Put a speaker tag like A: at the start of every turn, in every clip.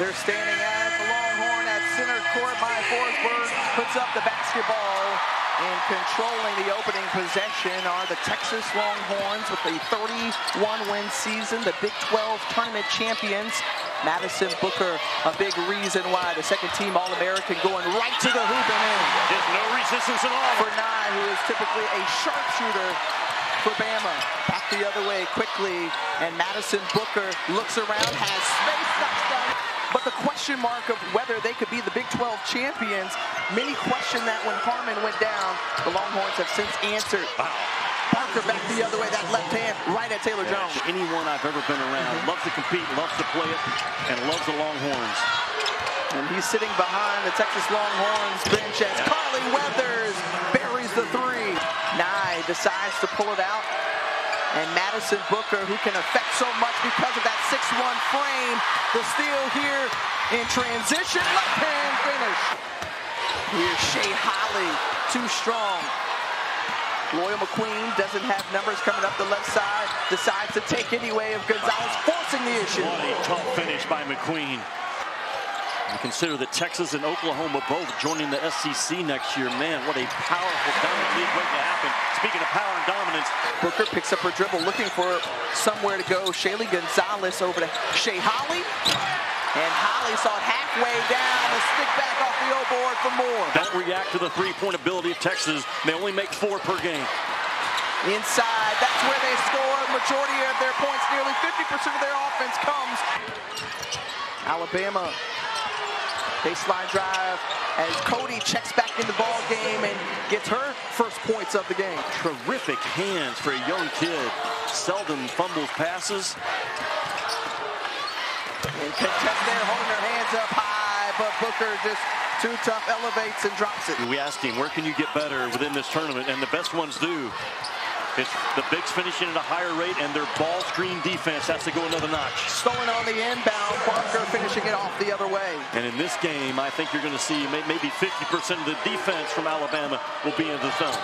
A: They're standing at the Longhorn at center court. Maya Forsberg puts up the basketball, and controlling the opening possession are the Texas Longhorns with a 31-win season, the Big 12 tournament champions. Madison Booker, a big reason why. The second-team All-American going right to the hoop and in.
B: There's no resistance at all.
A: For Nye, who is typically a sharpshooter for Bama. Back the other way quickly, and Madison Booker looks around, has space, knocks down. But the question mark of whether they could be the Big 12 champions, many questioned that when Harmon went down. The Longhorns have since answered.
B: Wow.
A: Parker back the other way, that left hand right at Taylor Jones.
B: Anyone I've ever been around loves to compete, loves to play it, and loves the Longhorns.
A: And he's sitting behind the Texas Longhorns bench as Carly Weathers buries the three. Nye decides to pull it out. And Madison Booker, who can affect so much because of that 6'1" frame. The steal here in transition, left hand finish. Here's Shea Holly, too strong. Loyal McQueen doesn't have numbers coming up the left side. Decides to take anyway of Gonzalez, forcing the issue.
B: What a tough finish by McQueen. You consider that Texas and Oklahoma both joining the SEC next year. Man, what a powerful dominant league waiting to happen. Speaking of power and dominance.
A: Booker picks up her dribble, looking for somewhere to go. Shaylee Gonzalez over to Shea Holly. And Holly saw it halfway down, a stick back off the O board for Moore.
B: Don't react to the three-point ability of Texas. They only make 4 per game.
A: Inside, that's where they score. Majority of their points, nearly 50% of their offense comes. Alabama, baseline drive as Cody checks back in the ball game and gets her first points of the game.
B: Terrific hands for a young kid. Seldom fumbles passes.
A: And contest there, holding her hands up high, but Booker just too tough, elevates and drops it.
B: We asked him, where can you get better within this tournament? And the best ones do. It's the bigs finishing at a higher rate, and their ball screen defense has to go another notch.
A: Stolen on the inbound, Barker finishing it off the other way.
B: And in this game, I think you're going to see maybe 50% of the defense from Alabama will be in the zone.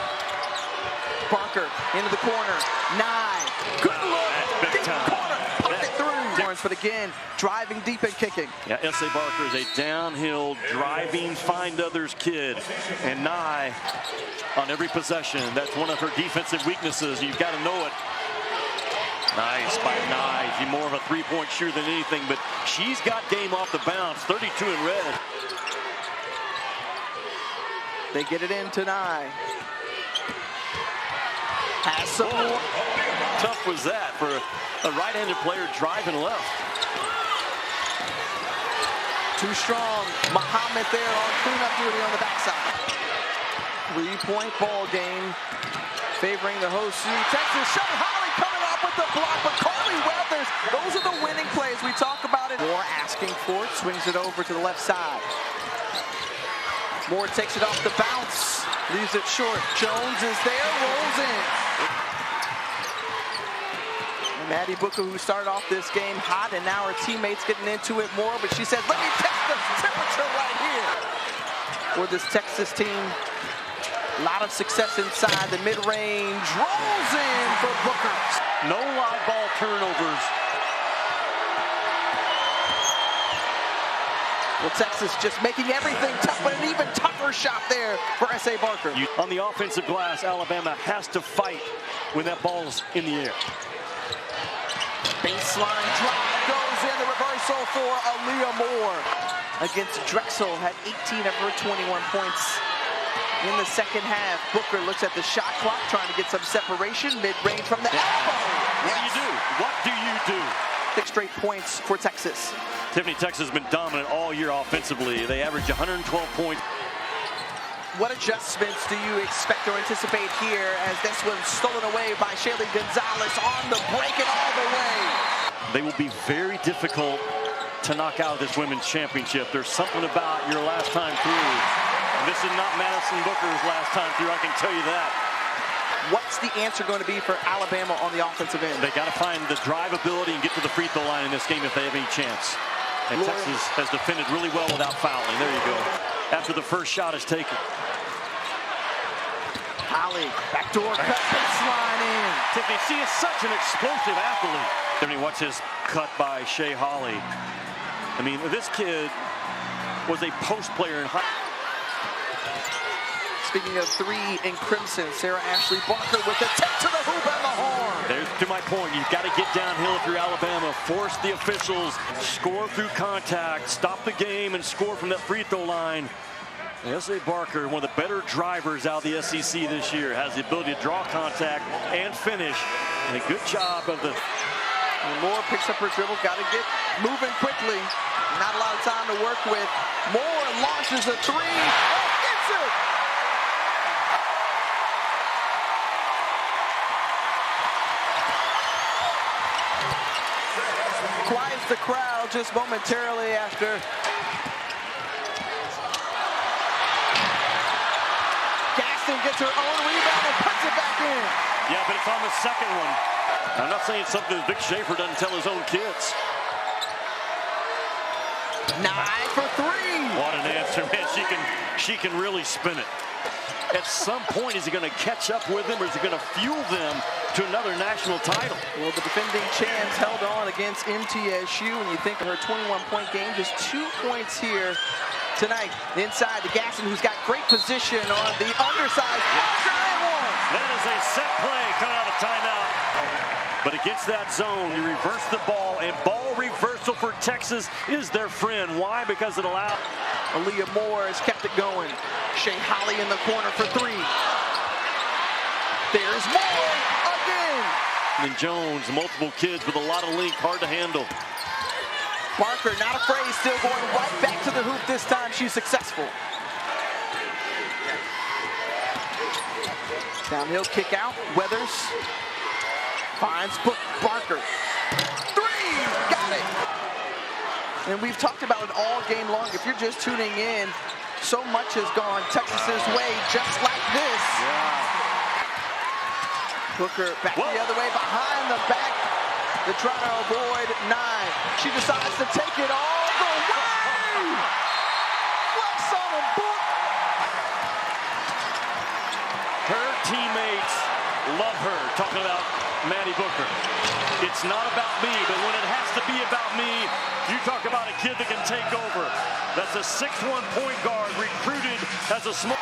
A: Barker into the corner. Nye. Good look.
B: That's big time.
A: Corner. Poked it through. But again, driving deep and kicking.
B: Yeah, S.A. Barker is a downhill, driving, find others kid. And Nye on every possession. That's one of her defensive weaknesses. You've got to know it. Nice by Nye. She's more of a three-point shooter than anything, but she's got game off the bounce. 32 in red.
A: They get it into Nye. Has some more.
B: Tough was that for a right-handed player driving left.
A: Too strong. Muhammad there on cleanup duty on the backside. 3-point ball game favoring the host. Texas, Shea Holly coming up with the block, but Carly Weathers, those are the winning plays. We talk about it. Moore asking for it, swings it over to the left side. Moore takes it off the bounce, leaves it short. Jones is there, rolls in. Maddie Booker, who started off this game hot, and now her teammates getting into it more, but she said, let me test the temperature right here. For this Texas team, a lot of success inside the mid-range, rolls in for Booker.
B: No live ball turnovers.
A: Well, Texas just making everything tough, but an even tougher shot there for S.A. Barker.
B: On the offensive glass, Alabama has to fight when that ball's in the air.
A: Baseline drive goes in, the reversal for Aaliyah Moore against Drexel, had 18 of her 21 points in the second half. Booker looks at the shot clock, trying to get some separation, mid-range from the elbow.
B: What do you do? What do you do?
A: 6 straight points for Texas.
B: Tiffany, Texas has been dominant all year offensively. They average 112 points.
A: What adjustments do you expect or anticipate here as this was stolen away by Shaylee Gonzalez on the break and all the way?
B: They will be very difficult to knock out of this women's championship. There's something about your last time through. This is not Madison Booker's last time through, I can tell you that.
A: What's the answer going to be for Alabama on the offensive end?
B: They got to find the drive ability and get to the free throw line in this game if they have any chance. And Texas has defended really well without fouling. There you go. After the first shot is taken.
A: Holly, backdoor cut, baseline in.
B: Tiffany, she is such an explosive athlete. Tiffany, watch this cut by Shea Holly. I mean, this kid was a post player in high.
A: Speaking of three in crimson, Sarah Ashley Barker with the tip to the hoop and the horn.
B: There's to my point. You've got to get downhill if you're Alabama. Force the officials, score through contact, stop the game, and score from that free throw line. S.A. Barker, one of the better drivers out of the SEC this year, has the ability to draw contact and finish. And a good job of the...
A: And Moore picks up her dribble, got to get moving quickly. Not a lot of time to work with. Moore launches a three. Oh, gets it! Quiets the crowd just momentarily after. Gaston gets her own rebound and puts it back in.
B: Yeah, but it's on the second one. I'm not saying something Vic Schaefer doesn't tell his own kids.
A: 9 for 3.
B: What an answer, man. She can really spin it. At some point, is he going to catch up with them, or is he going to fuel them to another national title?
A: Well, the defending champs held on against MTSU, and you think of her 21-point game, just 2 points here tonight. Inside to Gaston, who's got great position on the underside.
B: That is a set play coming out of timeout. But against that zone, you reverse the ball, and ball reversal for Texas is their friend. Why? Because it allowed...
A: Aaliyah Moore has kept it going. Shea Holly in the corner for 3. There's Moore again.
B: And Jones, multiple kids with a lot of length, hard to handle.
A: Barker not afraid, still going right back to the hoop this time. She's successful. Downhill kick out. Weathers finds Barker. 3, got it. And we've talked about it all game long. If you're just tuning in, so much has gone Texas's way, just like this.
B: Yeah.
A: Booker back the other way, behind the back. To try to avoid 9. She decides to take it all the way. Flex on a book.
B: Her teammates love her. Talking about Maddie Booker. It's not about me, but when it has to be about me, you talk about a kid that can take over. That's a 6'1" point guard recruited as a small.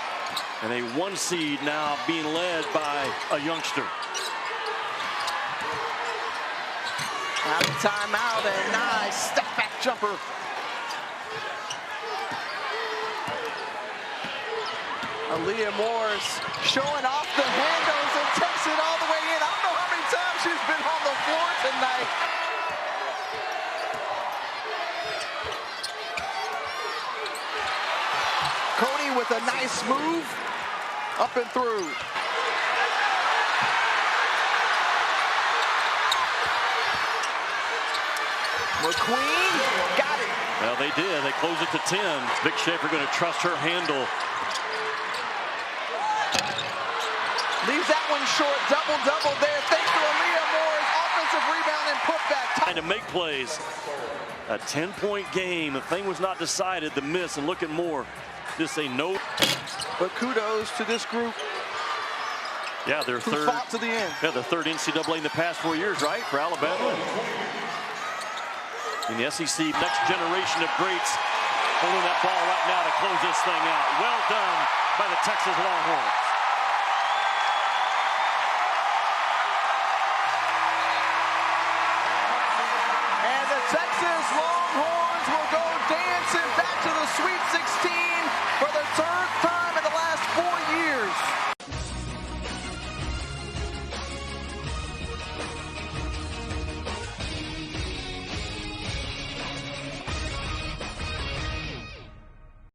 B: And a 1 seed now being led by a youngster.
A: Out of timeout, and nice step back jumper. Aaliyah Moore's showing off the handles and takes it all the way in. I don't know how many times she's been on the floor tonight. Cody with a nice move, up and through. McQueen got it.
B: Well, they did. They closed it to 10. Vic Schaefer going to trust her handle.
A: Leaves that one short. Double-double there. Thanks to Aaliyah Moore's offensive rebound and putback.
B: Trying to make plays. A 10-point game. The thing was not decided. The miss, and look at Moore. Just a no.
A: But kudos to this group.
B: Yeah, their
A: who
B: third.
A: Fought to the end.
B: Yeah, the third NCAA in the past 4 years, right, for Alabama. In the SEC, next generation of greats holding that ball right now to close this thing out. Well done by the Texas Longhorns.
A: And the Texas Longhorns will go dancing back to the Sweet